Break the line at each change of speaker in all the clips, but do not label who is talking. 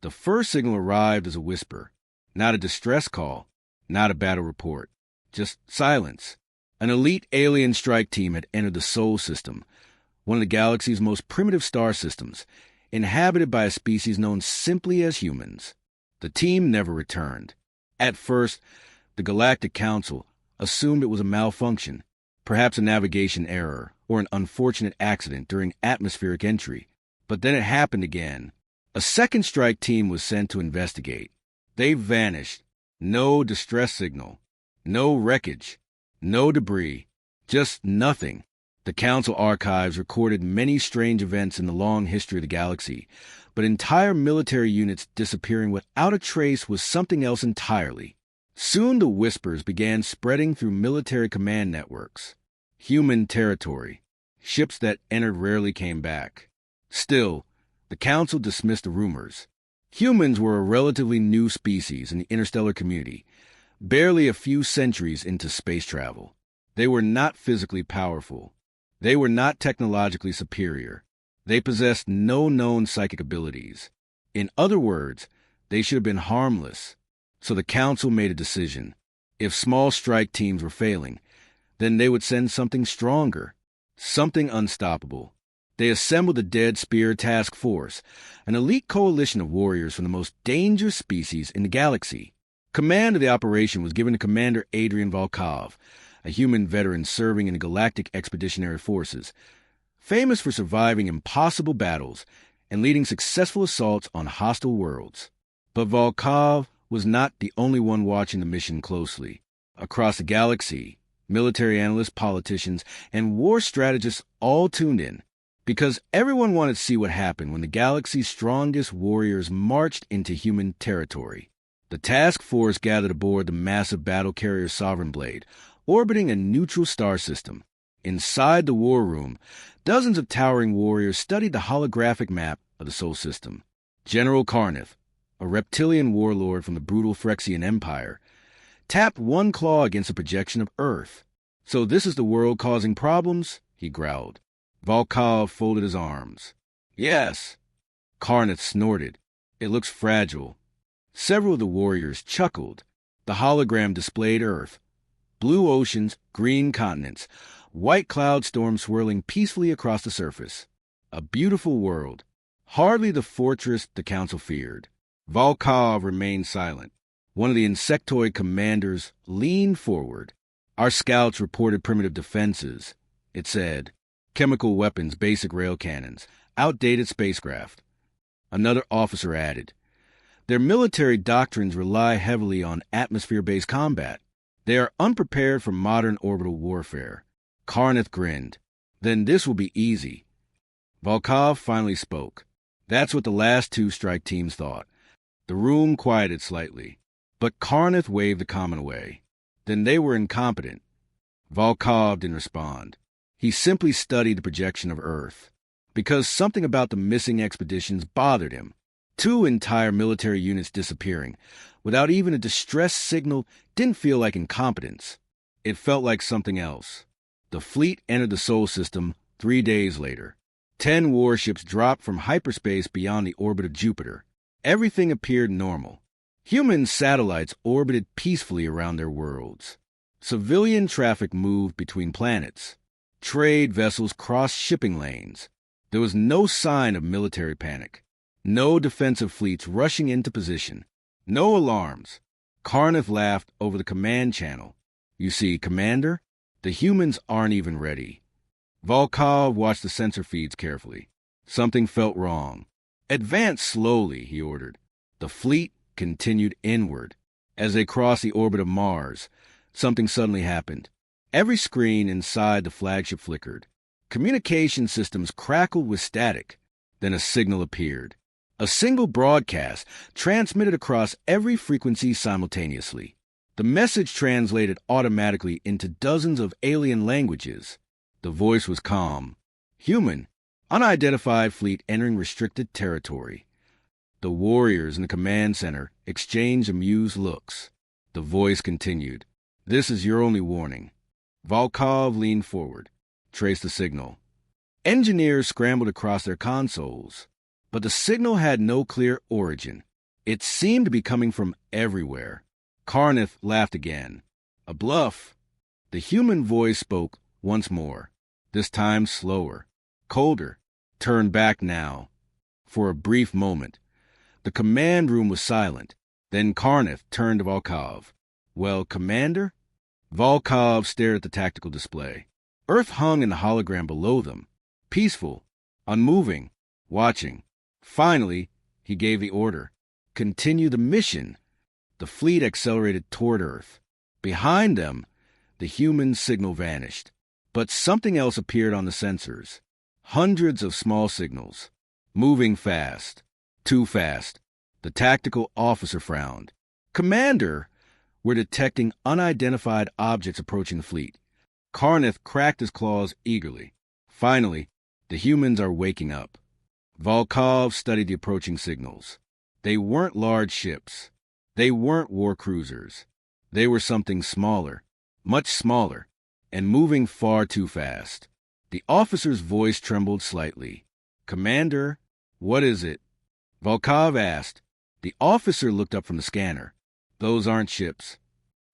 The first signal arrived as a whisper, not a distress call, not a battle report, just silence. An elite alien strike team had entered the Sol system, one of the galaxy's most primitive star systems, inhabited by a species known simply as humans. The team never returned. At first, the Galactic Council assumed it was a malfunction, perhaps a navigation error or an unfortunate accident during atmospheric entry. But then it happened again. A second strike team was sent to investigate. They vanished. No distress signal. No wreckage. No debris. Just nothing. The Council archives recorded many strange events in the long history of the galaxy, but entire military units disappearing without a trace was something else entirely. Soon the whispers began spreading through military command networks. Human territory. Ships that entered rarely came back. Still, the Council dismissed the rumors. Humans were a relatively new species in the interstellar community, barely a few centuries into space travel. They were not physically powerful. They were not technologically superior. They possessed no known psychic abilities. In other words, they should have been harmless. So the Council made a decision. If small strike teams were failing, then they would send something stronger, something unstoppable. They assembled the Dead Spear Task Force, an elite coalition of warriors from the most dangerous species in the galaxy. Command of the operation was given to Commander Adrian Volkov, a human veteran serving in the Galactic Expeditionary Forces, famous for surviving impossible battles and leading successful assaults on hostile worlds. But Volkov was not the only one watching the mission closely. Across the galaxy, military analysts, politicians, and war strategists all tuned in, because everyone wanted to see what happened when the galaxy's strongest warriors marched into human territory. The task force gathered aboard the massive battle carrier Sovereign Blade, orbiting a neutral star system. Inside the war room, dozens of towering warriors studied the holographic map of the Sol system. General Carnith, a reptilian warlord from the brutal Phyrexian Empire, tapped one claw against a projection of Earth. "So this is the world causing problems?" he growled. Volkov folded his arms. "Yes." Carnith snorted. "It looks fragile." Several of the warriors chuckled. The hologram displayed Earth. Blue oceans, green continents, white cloud storms swirling peacefully across the surface. A beautiful world. Hardly the fortress the Council feared. Volkov remained silent. One of the insectoid commanders leaned forward. "Our scouts reported primitive defenses," it said. "Chemical weapons, basic rail cannons, outdated spacecraft." Another officer added, "Their military doctrines rely heavily on atmosphere-based combat. They are unprepared for modern orbital warfare." Carnith grinned. "Then this will be easy." Volkov finally spoke. That's what the last two strike teams thought. The room quieted slightly, but Carnith waved the comment away. Then they were incompetent. Volkov didn't respond. He simply studied the projection of Earth, because something about the missing expeditions bothered him. 2 entire military units disappearing, without even a distress signal, didn't feel like incompetence. It felt like something else. The fleet entered the Sol system 3 days later. 10 warships dropped from hyperspace beyond the orbit of Jupiter. Everything appeared normal. Human satellites orbited peacefully around their worlds. Civilian traffic moved between planets. Trade vessels crossed shipping lanes. There was no sign of military panic. No defensive fleets rushing into position. No alarms. Carnith laughed over the command channel. "You see, Commander, the humans aren't even ready." Volkov watched the sensor feeds carefully. Something felt wrong. "Advance slowly," he ordered. The fleet continued inward. As they crossed the orbit of Mars, something suddenly happened. Every screen inside the flagship flickered. Communication systems crackled with static. Then a signal appeared. A single broadcast transmitted across every frequency simultaneously. The message translated automatically into dozens of alien languages. The voice was calm. "Human, unidentified fleet entering restricted territory." The warriors in the command center exchanged amused looks. The voice continued. "This is your only warning." Volkov leaned forward, traced the signal. Engineers scrambled across their consoles, but the signal had no clear origin. It seemed to be coming from everywhere. Carneth laughed again. A bluff. The human voice spoke once more, this time slower, colder. Turn back now. For a brief moment, the command room was silent. Then Carneth turned to Volkov. Well, Commander? Volkov stared at the tactical display. Earth hung in the hologram below them, peaceful, unmoving, watching. Finally, he gave the order. Continue the mission. The fleet accelerated toward Earth. Behind them, the human signal vanished. But something else appeared on the sensors. Hundreds of small signals, moving fast. Too fast. The tactical officer frowned. Commander, we're detecting unidentified objects approaching the fleet. Carneth cracked his claws eagerly. Finally, the humans are waking up. Volkov studied the approaching signals. They weren't large ships. They weren't war cruisers. They were something smaller, much smaller, and moving far too fast. The officer's voice trembled slightly. Commander, what is it? Volkov asked. The officer looked up from the scanner. Those aren't ships.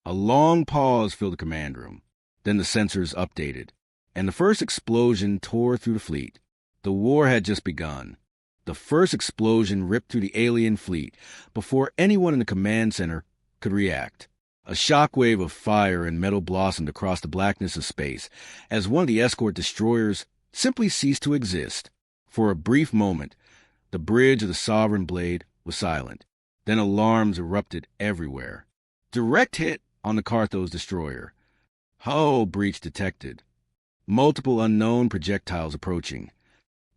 A long pause filled the command room. Then the sensors updated, and the first explosion tore through the fleet. The war had just begun. The first explosion ripped through the alien fleet before anyone in the command center could react. A shockwave of fire and metal blossomed across the blackness of space as one of the escort destroyers simply ceased to exist. For a brief moment, the bridge of the Sovereign Blade was silent. Then alarms erupted everywhere. Direct hit on the Carthos destroyer. Hull breach detected. Multiple unknown projectiles approaching.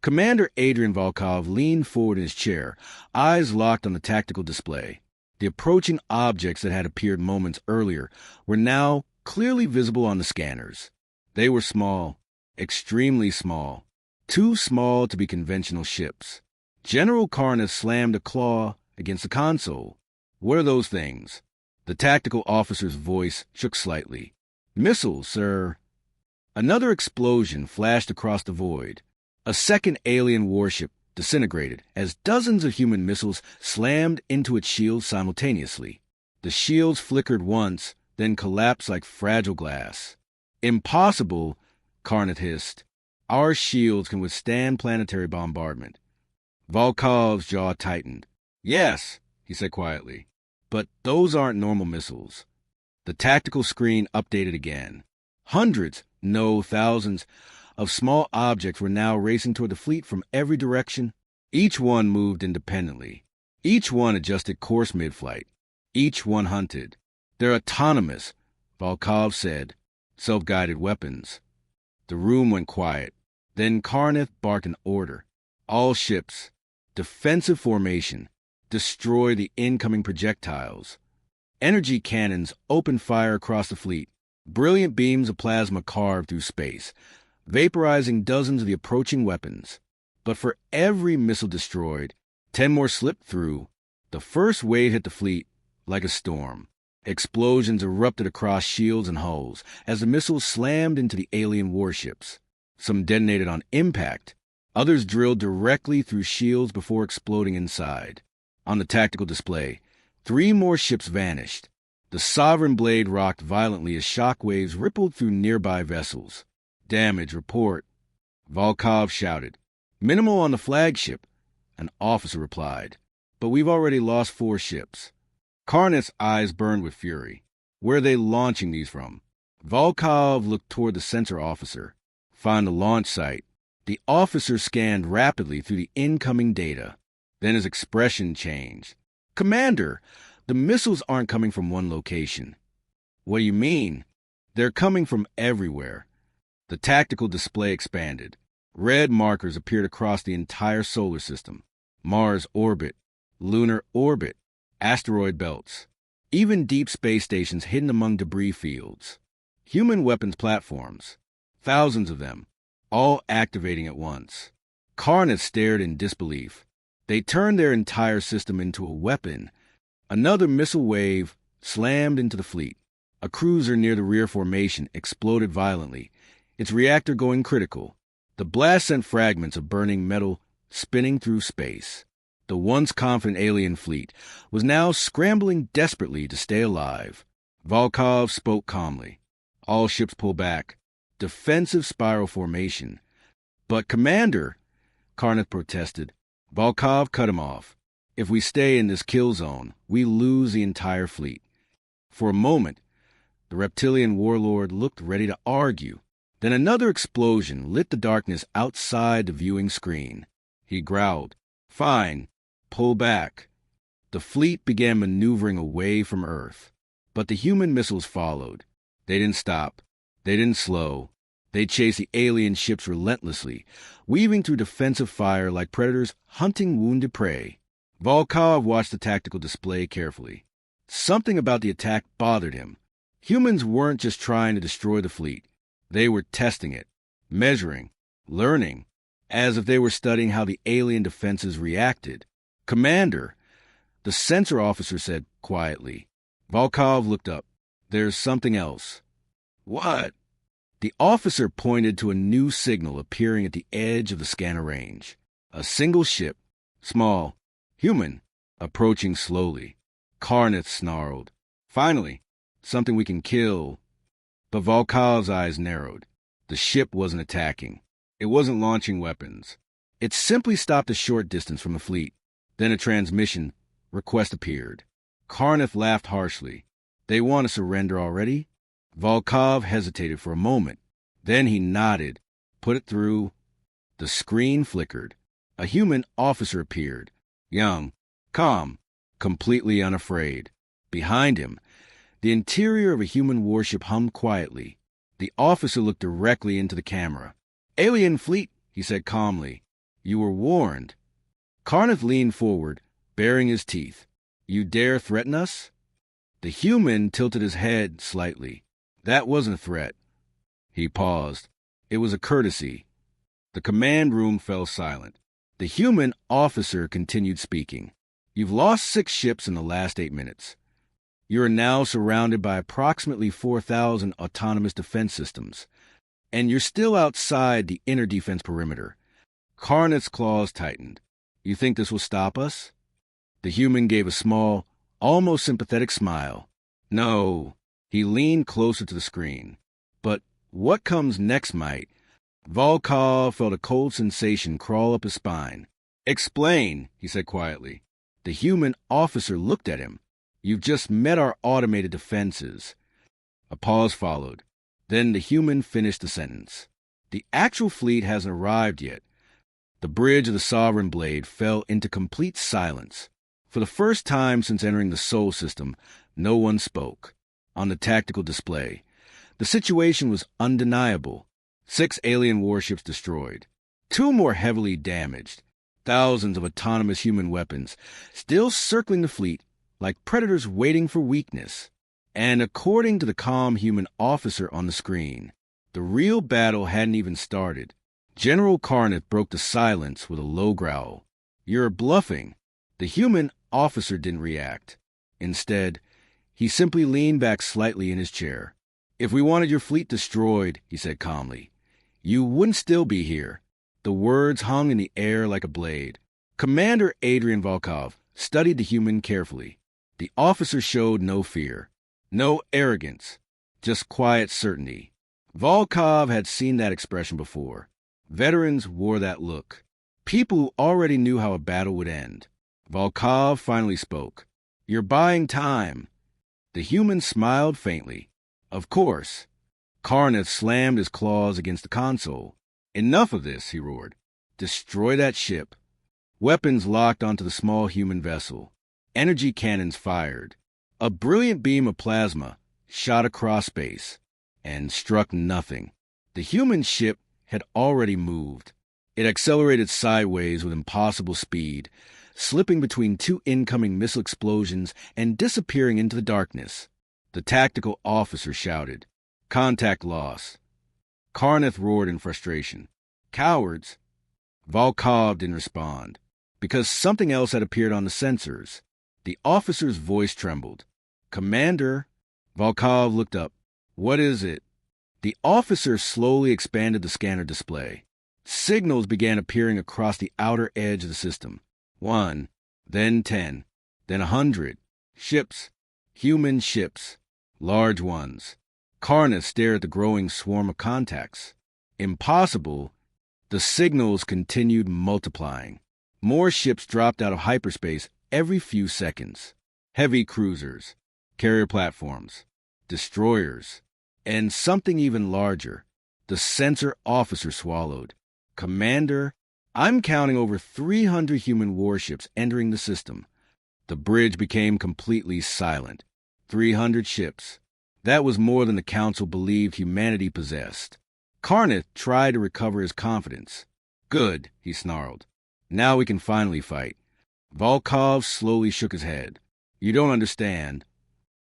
Commander Adrian Volkov leaned forward in his chair, eyes locked on the tactical display. The approaching objects that had appeared moments earlier were now clearly visible on the scanners. They were small, extremely small, too small to be conventional ships. General Carneth slammed a claw against the console. What are those things? The tactical officer's voice shook slightly. Missiles, sir. Another explosion flashed across the void. A second alien warship disintegrated as dozens of human missiles slammed into its shields simultaneously. The shields flickered once, then collapsed like fragile glass. Impossible, Carneth hissed. Our shields can withstand planetary bombardment. Volkov's jaw tightened. Yes, he said quietly, but those aren't normal missiles. The tactical screen updated again. Hundreds, no, thousands, of small objects were now racing toward the fleet from every direction. Each one moved independently. Each one adjusted course mid-flight. Each one hunted. They're autonomous, Volkov said. Self-guided weapons. The room went quiet. Then Carneth barked an order. All ships, defensive formation, destroy the incoming projectiles. Energy cannons opened fire across the fleet. Brilliant beams of plasma carved through space, vaporizing dozens of the approaching weapons. But for every missile destroyed, 10 more slipped through. The first wave hit the fleet like a storm. Explosions erupted across shields and hulls as the missiles slammed into the alien warships. Some detonated on impact. Others drilled directly through shields before exploding inside. On the tactical display, 3 more ships vanished. The Sovereign Blade rocked violently as shockwaves rippled through nearby vessels. Damage report, Volkov shouted. Minimal on the flagship, an officer replied. But we've already lost 4 ships. Carneth's eyes burned with fury. Where are they launching these from? Volkov looked toward the sensor officer. Find the launch site. The officer scanned rapidly through the incoming data. Then his expression changed. Commander, the missiles aren't coming from one location. What do you mean? They're coming from everywhere. The tactical display expanded. Red markers appeared across the entire solar system. Mars orbit, lunar orbit, asteroid belts, even deep space stations hidden among debris fields. Human weapons platforms, thousands of them, all activating at once. Carneth stared in disbelief. They turned their entire system into a weapon. Another missile wave slammed into the fleet. A cruiser near the rear formation exploded violently, its reactor going critical. The blast sent fragments of burning metal spinning through space. The once confident alien fleet was now scrambling desperately to stay alive. Volkov spoke calmly. All ships pull back. Defensive spiral formation. But, Commander, Karnath protested. Volkov cut him off. If we stay in this kill zone, we lose the entire fleet. For a moment, the reptilian warlord looked ready to argue. Then another explosion lit the darkness outside the viewing screen. He growled, "Fine, pull back." The fleet began maneuvering away from Earth. But the human missiles followed. They didn't stop. They didn't slow. They chased the alien ships relentlessly, weaving through defensive fire like predators hunting wounded prey. Volkov watched the tactical display carefully. Something about the attack bothered him. Humans weren't just trying to destroy the fleet. They were testing it, measuring, learning, as if they were studying how the alien defenses reacted. "Commander," the sensor officer said quietly. Volkov looked up. "There's something else." "What?" The officer pointed to a new signal appearing at the edge of the scanner range. A single ship, small, human, approaching slowly. Karnath snarled, "Finally, something we can kill." But Volkov's eyes narrowed. The ship wasn't attacking. It wasn't launching weapons. It simply stopped a short distance from the fleet. Then a transmission request appeared. Karnath laughed harshly. "They want to surrender already?" Volkov hesitated for a moment. Then he nodded, put it through. The screen flickered. A human officer appeared. Young, calm, completely unafraid. Behind him, the interior of a human warship hummed quietly. The officer looked directly into the camera. "Alien fleet," he said calmly. "You were warned." Karnath leaned forward, baring his teeth. "You dare threaten us?" The human tilted his head slightly. "That wasn't a threat." He paused. It was a courtesy. The command room fell silent. The human officer continued speaking. "You've lost 6 ships in the last 8 minutes. You are now surrounded by approximately 4,000 autonomous defense systems, and you're still outside the inner defense perimeter." Karnath's claws tightened. "You think this will stop us?" The human gave a small, almost sympathetic smile. "No." He leaned closer to the screen. "But what comes next might." Volkov felt a cold sensation crawl up his spine. "Explain," he said quietly. The human officer looked at him. "You've just met our automated defenses." A pause followed. Then the human finished the sentence. "The actual fleet hasn't arrived yet." The bridge of the Sovereign Blade fell into complete silence. For the first time since entering the Sol system, no one spoke. On the tactical display, the situation was undeniable. 6 alien warships destroyed. 2 more heavily damaged. Thousands of autonomous human weapons still circling the fleet like predators waiting for weakness. And according to the calm human officer on the screen, the real battle hadn't even started. General Karnath broke the silence with a low growl. "You're bluffing." The human officer didn't react. Instead, he simply leaned back slightly in his chair. "If we wanted your fleet destroyed," he said calmly, "you wouldn't still be here." The words hung in the air like a blade. Commander Adrian Volkov studied the human carefully. The officer showed no fear, no arrogance, just quiet certainty. Volkov had seen that expression before. Veterans wore that look. People who already knew how a battle would end. Volkov finally spoke. "You're buying time." The human smiled faintly. "Of course." Karnath slammed his claws against the console. "Enough of this," he roared. "Destroy that ship." Weapons locked onto the small human vessel. Energy cannons fired. A brilliant beam of plasma shot across space and struck nothing. The human ship had already moved. It accelerated sideways with impossible speed, slipping between 2 incoming missile explosions and disappearing into the darkness. The tactical officer shouted, "Contact lost." Karnath roared in frustration. "Cowards!" Volkov didn't respond, because something else had appeared on the sensors. The officer's voice trembled. "Commander?" Volkov looked up. "What is it?" The officer slowly expanded the scanner display. Signals began appearing across the outer edge of the system. 1, then 10, then 100. Ships, human ships, large ones. Karnath stared at the growing swarm of contacts. Impossible. The signals continued multiplying. More ships dropped out of hyperspace every few seconds. Heavy cruisers, carrier platforms, destroyers, and something even larger. The sensor officer swallowed. Commander, I'm counting over 300 human warships entering the system. The bridge became completely silent. 300 ships. That was more than the Council believed humanity possessed. Karnath tried to recover his confidence. Good, he snarled. Now we can finally fight. Volkov slowly shook his head. You don't understand.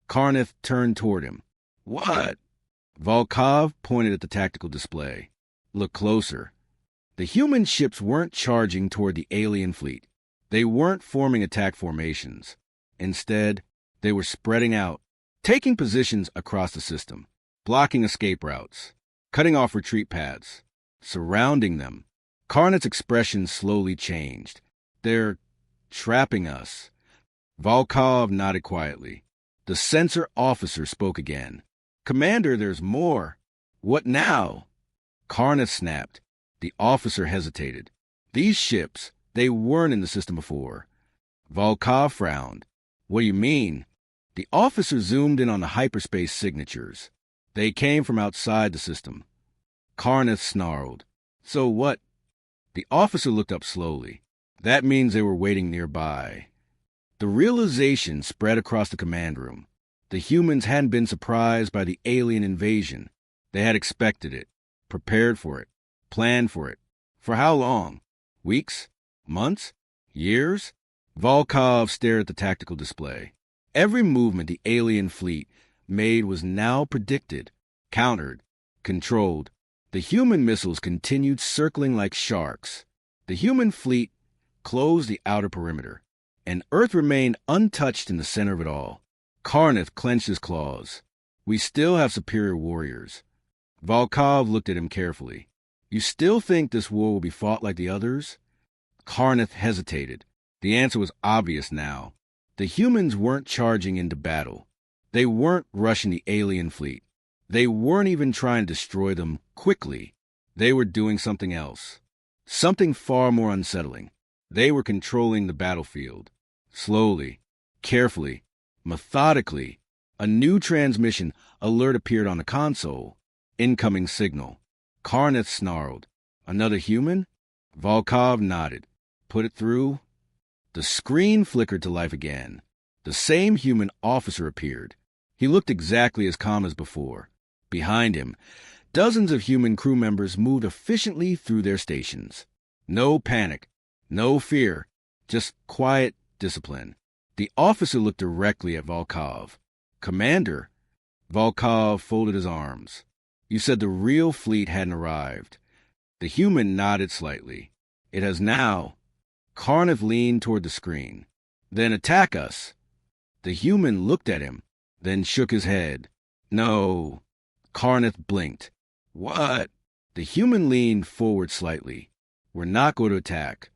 Karnath turned toward him. What? Volkov pointed at the tactical display. Look closer. The human ships weren't charging toward the alien fleet. They weren't forming attack formations. Instead, they were spreading out, taking positions across the system, blocking escape routes, cutting off retreat paths, surrounding them. Karnath's expression slowly changed. They're trapping us. Volkov nodded quietly. The sensor officer spoke again. Commander, there's more. What now? Karnath snapped. The officer hesitated. These ships, they weren't in the system before. Volkov frowned. What do you mean? The officer zoomed in on the hyperspace signatures. They came from outside the system. Karnath snarled. So what? The officer looked up slowly. That means they were waiting nearby. The realization spread across the command room. The humans hadn't been surprised by the alien invasion. They had expected it, prepared for it, planned for it. For how long? Weeks? Months? Years? Volkov stared at the tactical display. Every movement the alien fleet made was now predicted, countered, controlled. The human missiles continued circling like sharks. The human fleet closed the outer perimeter, and Earth remained untouched in the center of it all. Karnath clenched his claws. We still have superior warriors. Volkov looked at him carefully. You still think this war will be fought like the others? Karnath hesitated. The answer was obvious now. The humans weren't charging into battle. They weren't rushing the alien fleet. They weren't even trying to destroy them quickly. They were doing something else. Something far more unsettling. They were controlling the battlefield. Slowly, carefully, methodically, a new transmission alert appeared on the console. Incoming signal. Karnath snarled. Another human? Volkov nodded. Put it through. The screen flickered to life again. The same human officer appeared. He looked exactly as calm as before. Behind him, dozens of human crew members moved efficiently through their stations. No panic, no fear, just quiet discipline. The officer looked directly at Volkov. Commander, Volkov folded his arms. You said the real fleet hadn't arrived. The human nodded slightly. It has now. Karnath leaned toward the screen. Then attack us. The human looked at him, then shook his head. No. Karnath blinked. What? The human leaned forward slightly. We're not going to attack.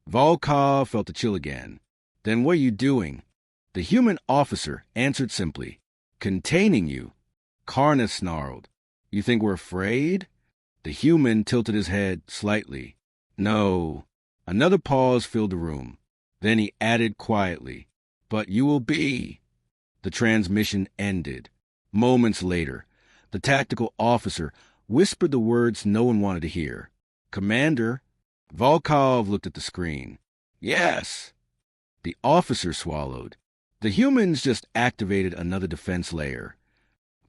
Volkov felt the chill again. Then what are you doing? The human officer answered simply. Containing you. Karnath snarled. You think we're afraid? The human tilted his head slightly. No. Another pause filled the room. Then he added quietly. But you will be. The transmission ended. Moments later, the tactical officer whispered the words no one wanted to hear. Commander. Volkov looked at the screen. Yes. The officer swallowed. The humans just activated another defense layer.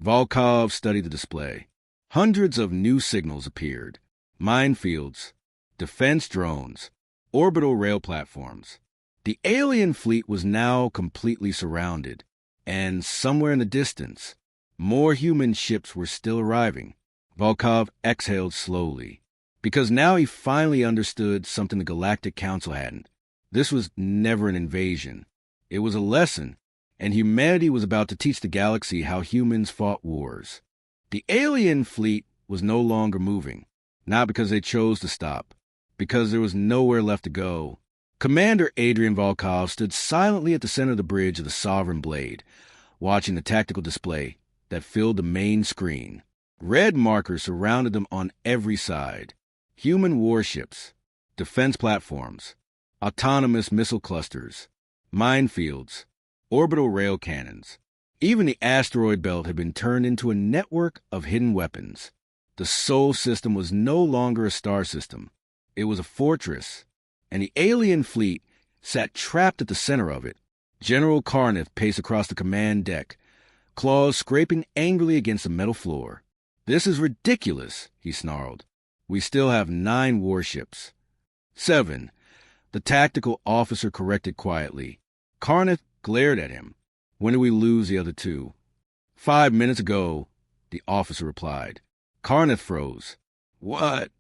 Volkov studied the display. Hundreds of new signals appeared. Minefields, defense drones, orbital rail platforms. The alien fleet was now completely surrounded. And somewhere in the distance, more human ships were still arriving. Volkov exhaled slowly, because now he finally understood something the Galactic Council hadn't. This was never an invasion. It was a lesson, and humanity was about to teach the galaxy how humans fought wars. The alien fleet was no longer moving, not because they chose to stop, because there was nowhere left to go. Commander Adrian Volkov stood silently at the center of the bridge of the Sovereign Blade, watching the tactical display that filled the main screen. Red markers surrounded them on every side. Human warships, defense platforms, autonomous missile clusters, minefields, orbital rail cannons. Even the asteroid belt had been turned into a network of hidden weapons. The Sol system was no longer a star system. It was a fortress, and the alien fleet sat trapped at the center of it. General Carneth paced across the command deck, claws scraping angrily against the metal floor. "This is ridiculous," he snarled. "We still have 9 warships." 7, the tactical officer corrected quietly. Carneth glared at him. "When did we lose the other 2? 5 minutes ago," the officer replied. Carneth froze. "What?"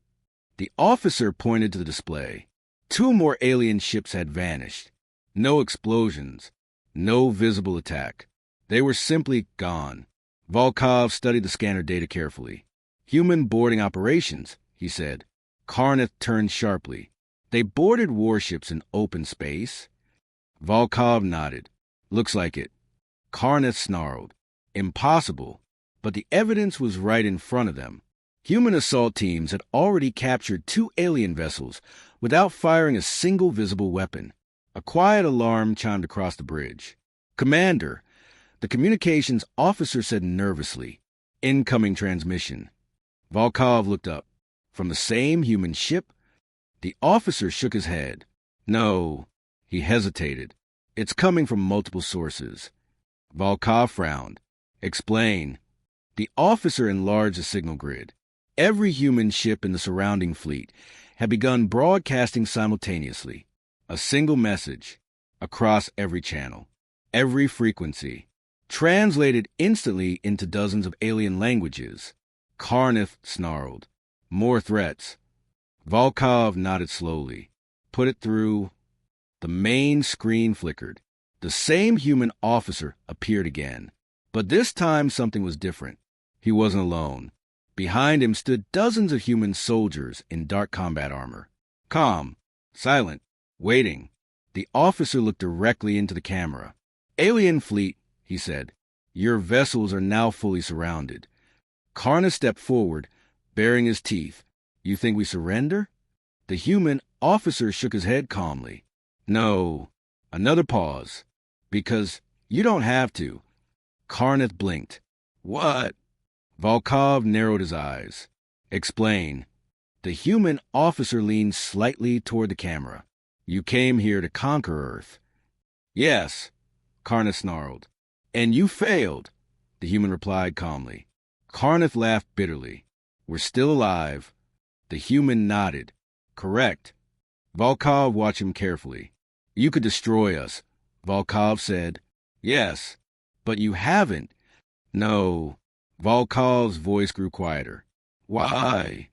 The officer pointed to the display. 2 more alien ships had vanished. No explosions, no visible attack. They were simply gone. Volkov studied the scanner data carefully. "Human boarding operations," he said. Carneth turned sharply. "They boarded warships in open space?" Volkov nodded. "Looks like it." Carneth snarled. "Impossible." But the evidence was right in front of them. Human assault teams had already captured 2 alien vessels without firing a single visible weapon. A quiet alarm chimed across the bridge. "Commander," the communications officer said nervously. "Incoming transmission." Volkov looked up. "From the same human ship?" The officer shook his head. "No." He hesitated. "It's coming from multiple sources." Volkov frowned. "Explain." The officer enlarged the signal grid. Every human ship in the surrounding fleet had begun broadcasting simultaneously. A single message, across every channel, every frequency, translated instantly into dozens of alien languages. Carneth snarled. "More threats." Volkov nodded slowly. "Put it through." The main screen flickered. The same human officer appeared again. But this time something was different. He wasn't alone. Behind him stood dozens of human soldiers in dark combat armor. Calm, silent, waiting. The officer looked directly into the camera. "Alien fleet," he said. "Your vessels are now fully surrounded." Carneth stepped forward, baring his teeth. "You think we surrender?" The human officer shook his head calmly. "No." Another pause. "Because you don't have to." Carneth blinked. "What?" Volkov narrowed his eyes. "Explain." The human officer leaned slightly toward the camera. "You came here to conquer Earth." "Yes," Carneth snarled. "And you failed," the human replied calmly. Carneth laughed bitterly. "We're still alive." The human nodded. "Correct." Volkov watched him carefully. "You could destroy us," Volkov said. "Yes." "But you haven't." "No." Volkov's voice grew quieter. "Why?"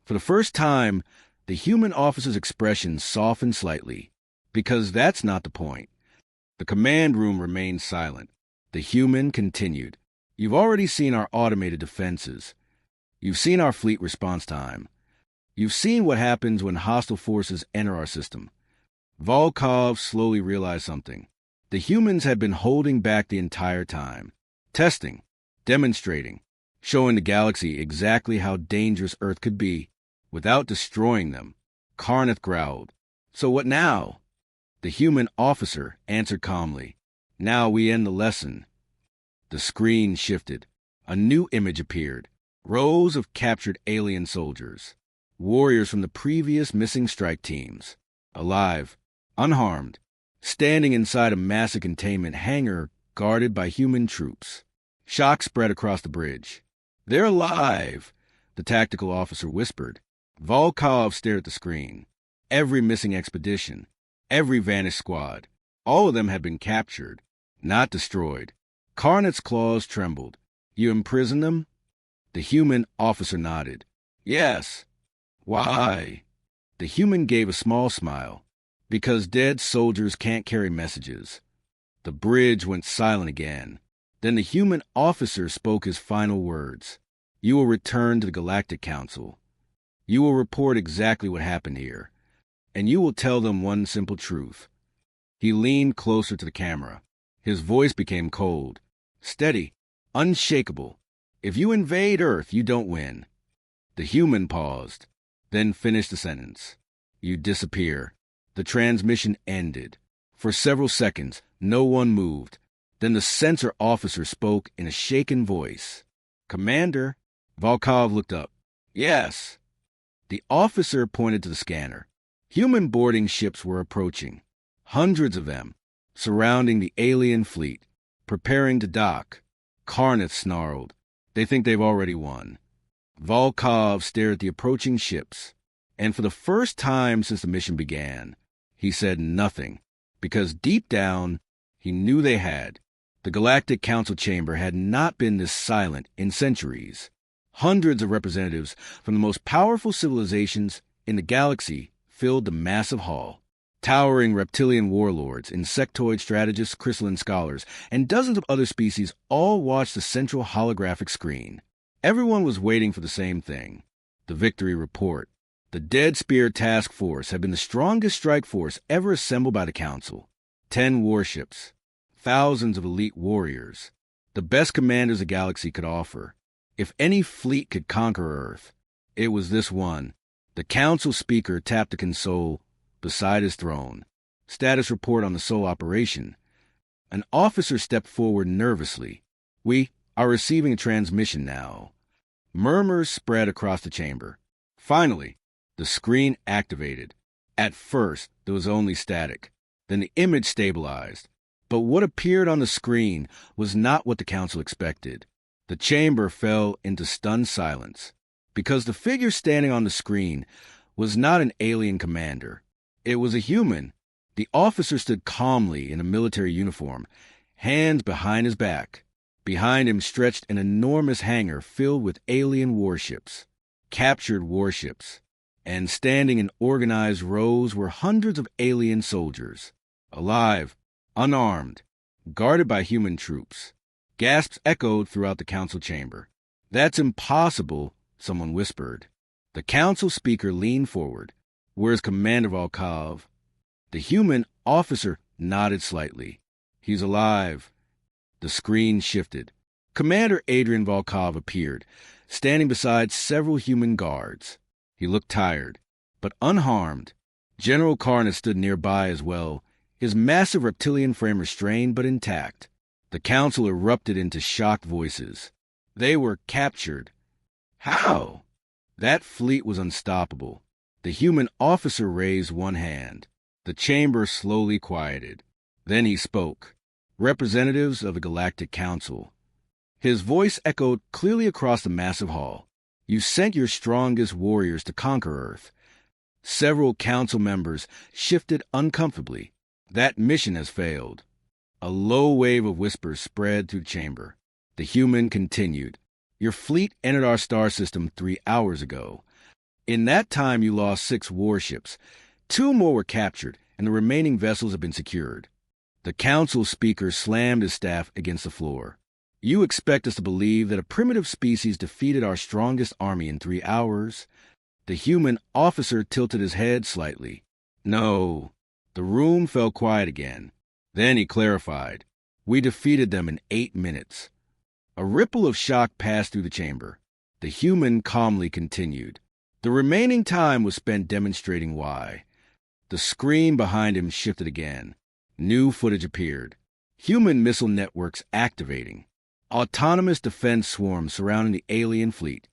For the first time, the human officer's expression softened slightly. "Because that's not the point." The command room remained silent. The human continued. "You've already seen our automated defenses. You've seen our fleet response time. You've seen what happens when hostile forces enter our system." Volkov slowly realized something. The humans had been holding back the entire time. Testing, demonstrating, showing the galaxy exactly how dangerous Earth could be without destroying them. Carneth growled. "So what now?" The human officer answered calmly. "Now we end the lesson." The screen shifted. A new image appeared. Rows of captured alien soldiers. Warriors from the previous missing strike teams. Alive, unharmed, standing inside a massive containment hangar guarded by human troops. Shock spread across the bridge. "They're alive," the tactical officer whispered. Volkov stared at the screen. Every missing expedition, every vanished squad, all of them had been captured, not destroyed. Carneth's claws trembled. "You imprisoned them?" The human officer nodded. "Yes." "Why?" The human gave a small smile. "Because dead soldiers can't carry messages." The bridge went silent again. Then the human officer spoke his final words. "You will return to the Galactic Council. You will report exactly what happened here. and you will tell them one simple truth. He leaned closer to the camera. His voice became cold, steady, unshakable. If you invade Earth, you don't win. The human paused, then finished the sentence. You disappear. The transmission ended. For several seconds, no one moved. Then the sensor officer spoke in a shaken voice. "Commander?" Volkov looked up. "Yes." The officer pointed to the scanner. Human boarding ships were approaching. Hundreds of them, surrounding the alien fleet, preparing to dock. Karnath snarled. "They think they've already won." Volkov stared at the approaching ships, and for the first time since the mission began, he said nothing, because deep down, he knew they had. The Galactic Council chamber had not been this silent in centuries. Hundreds of representatives from the most powerful civilizations in the galaxy filled the massive hall. Towering reptilian warlords, insectoid strategists, crystalline scholars, and dozens of other species all watched the central holographic screen. Everyone was waiting for the same thing: the victory report. The Dead Spear Task Force had been the strongest strike force ever assembled by the Council. 10 warships, thousands of elite warriors, the best commanders the galaxy could offer. If any fleet could conquer Earth, it was this one. The Council speaker tapped the console beside his throne. Status report on the Sol operation. An officer stepped forward nervously. "We are receiving a transmission now." Murmurs spread across the chamber. Finally, the screen activated. At first, there was only static. Then the image stabilized. But what appeared on the screen was not what the Council expected. The chamber fell into stunned silence, because the figure standing on the screen was not an alien commander. It was a human. The officer stood calmly in a military uniform, hands behind his back. Behind him stretched an enormous hangar filled with alien warships, captured warships, and standing in organized rows were hundreds of alien soldiers, alive, unarmed, guarded by human troops. Gasps echoed throughout the Council chamber. "That's impossible," someone whispered. The Council speaker leaned forward. "Where's Commander Volkov?" The human officer nodded slightly. "He's alive." The screen shifted. Commander Adrian Volkov appeared, standing beside several human guards. He looked tired, but unharmed. General Karnath stood nearby as well, his massive reptilian frame restrained but intact. The Council erupted into shocked voices. They were captured. How? That fleet was unstoppable. The human officer raised one hand. The chamber slowly quieted. Then he spoke. "Representatives of the Galactic Council." His voice echoed clearly across the massive hall. "You sent your strongest warriors to conquer Earth." Several council members shifted uncomfortably. "That mission has failed." A low wave of whispers spread through the chamber. The human continued. "Your fleet entered our star system 3 hours ago. In that time, you lost 6 warships. 2 more were captured, and the remaining vessels have been secured." The council speaker slammed his staff against the floor. "You expect us to believe that a primitive species defeated our strongest army in 3 hours?" The human officer tilted his head slightly. "No." The room fell quiet again. Then he clarified. "We defeated them in 8 minutes." A ripple of shock passed through the chamber. The human calmly continued. The remaining time was spent demonstrating why. The screen behind him shifted again. New footage appeared. Human missile networks activating. Autonomous defense swarms surrounding the alien fleet.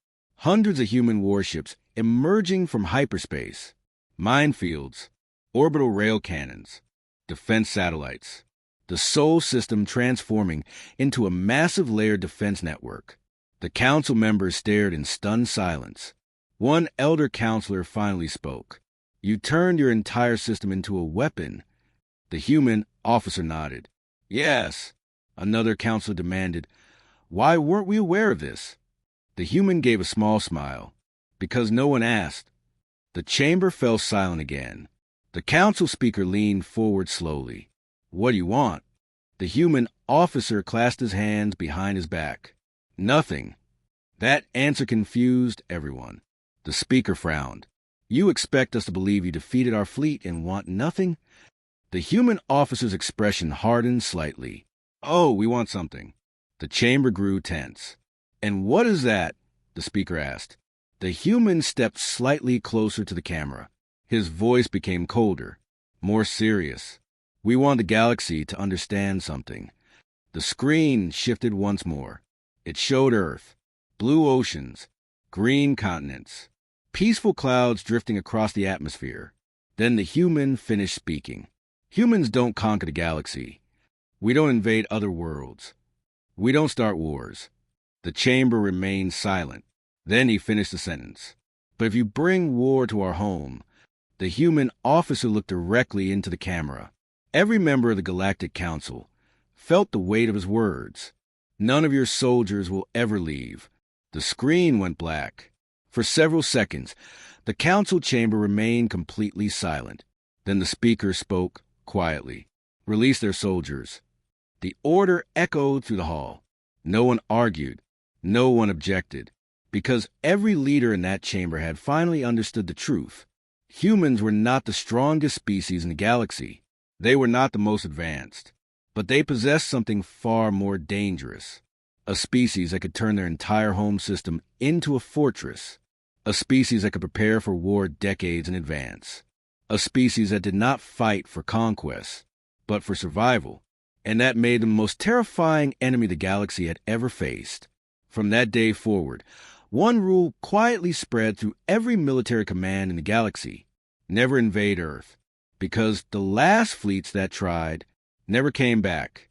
Hundreds of human warships emerging from hyperspace. Minefields. Orbital rail cannons. Defense satellites. The Sol system transforming into a massive layered defense network. The council members stared in stunned silence. One elder counselor finally spoke. "You turned your entire system into a weapon." The human officer nodded. "Yes." Another counselor demanded, "Why weren't we aware of this?" The human gave a small smile. "Because no one asked." The chamber fell silent again. The council speaker leaned forward slowly. "What do you want?" The human officer clasped his hands behind his back. "Nothing." That answer confused everyone. The speaker frowned. You expect us to believe you defeated our fleet and want nothing? The human officer's expression hardened slightly. Oh, we want something. The chamber grew tense. And what is that? The speaker asked. The human stepped slightly closer to the camera. His voice became colder, more serious. We want the galaxy to understand something. The screen shifted once more. It showed Earth, blue oceans, green continents, peaceful clouds drifting across the atmosphere. Then the human finished speaking. Humans don't conquer the galaxy. We don't invade other worlds. We don't start wars. The chamber remained silent. Then he finished the sentence. But if you bring war to our home, the human officer looked directly into the camera. Every member of the Galactic Council felt the weight of his words. None of your soldiers will ever leave. The screen went black. For several seconds, the council chamber remained completely silent. Then the speaker spoke quietly. Release their soldiers. The order echoed through the hall. No one argued. No one objected. Because every leader in that chamber had finally understood the truth. Humans were not the strongest species in the galaxy. They were not the most advanced. But they possessed something far more dangerous. A species that could turn their entire home system into a fortress. A species that could prepare for war decades in advance. A species that did not fight for conquest, but for survival. And that made them the most terrifying enemy the galaxy had ever faced. From that day forward, one rule quietly spread through every military command in the galaxy. Never invade Earth. Because the last fleets that tried never came back.